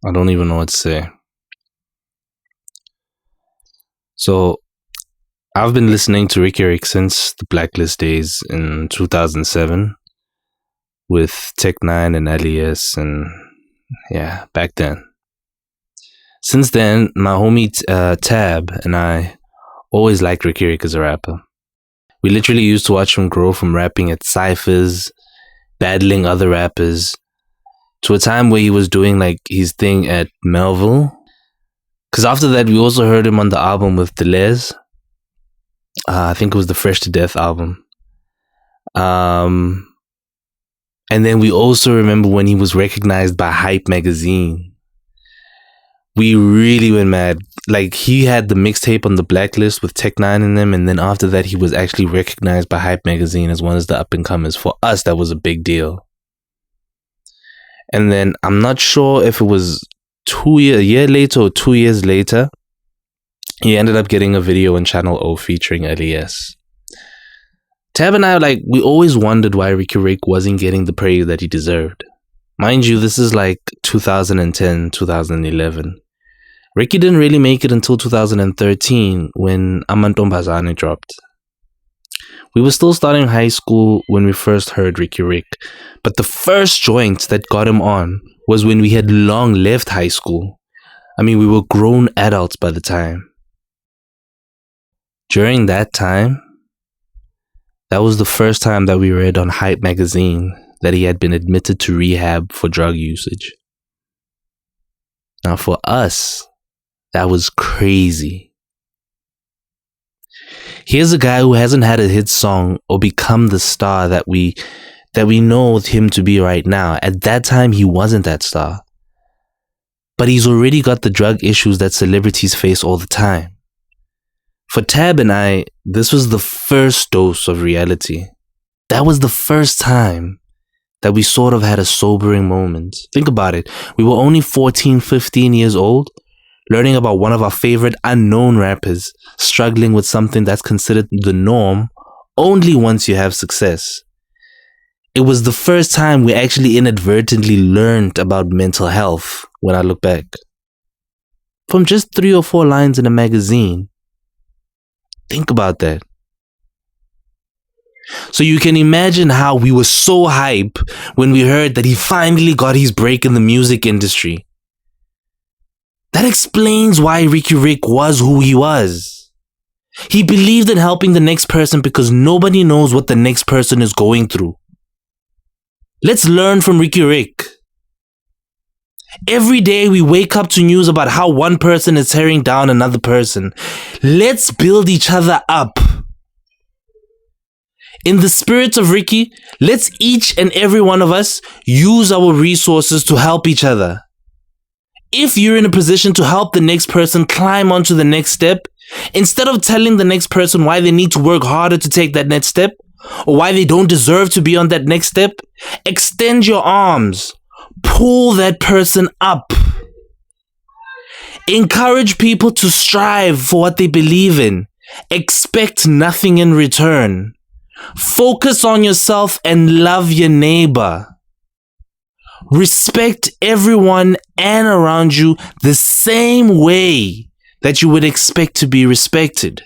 I don't even know what to say. So, I've been listening to Riky Rick since the Blacklist days in 2007 with Tech9 and LES, and yeah, back then. Since then, my homie Tab and I always liked Riky Rick as a rapper. We literally used to watch him grow from rapping at cyphers, battling other rappers, to a time where he was doing like his thing at Melville. Because after that, we also heard him on the album with Deleuze. I think it was the Fresh to Death album. And then we also remember when he was recognized by Hype magazine. We really went mad. Like, he had the mixtape on the Blacklist with Tech9 in them, and then after that, he was actually recognized by Hype magazine as one of the up-and-comers. For us, that was a big deal. And then, I'm not sure if it was a year later or 2 years later, he ended up getting a video in Channel O featuring LES. Tab and I, we always wondered why Riky Rick wasn't getting the praise that he deserved. Mind you, this is like 2010, 2011. Ricky didn't really make it until 2013 when Amantombazane dropped. We were still starting high school when we first heard Riky Rick, but the first joint that got him on was when we had long left high school. I mean, we were grown adults by the time. During that time, that was the first time that we read on Hype magazine that he had been admitted to rehab for drug usage. Now, for us, that was crazy. Here's a guy who hasn't had a hit song or become the star that we know him to be right now. At that time, he wasn't that star. But he's already got the drug issues that celebrities face all the time. For Tab and I, this was the first dose of reality. That was the first time that we sort of had a sobering moment. Think about it. We were only 14, 15 years old, learning about one of our favorite unknown rappers struggling with something that's considered the norm only once you have success. It was the first time we actually inadvertently learned about mental health when I look back. From just 3 or 4 lines in a magazine. Think about that. So you can imagine how we were so hype when we heard that he finally got his break in the music industry. That explains why Riky Rick was who he was. He believed in helping the next person because nobody knows what the next person is going through. Let's learn from Riky Rick. Every day we wake up to news about how one person is tearing down another person. Let's build each other up. In the spirit of Ricky, let's each and every one of us use our resources to help each other. If you're in a position to help the next person climb onto the next step, instead of telling the next person why they need to work harder to take that next step, or why they don't deserve to be on that next step, extend your arms. Pull that person up. Encourage people to strive for what they believe in. Expect nothing in return. Focus on yourself and love your neighbor. Respect everyone and around you the same way that you would expect to be respected.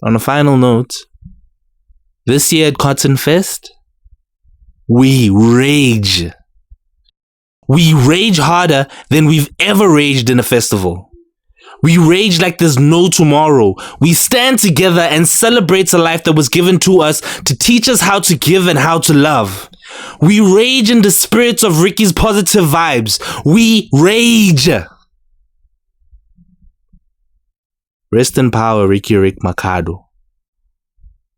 On a final note, this year at Cotton Fest, we rage. We rage harder than we've ever raged in a festival. We rage like there's no tomorrow. We stand together and celebrate a life that was given to us to teach us how to give and how to love. We rage in the spirit of Ricky's positive vibes. We rage. Rest in power, Riky Rick Makhado.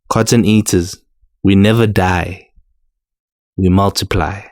Cotton eaters, we never die. We multiply.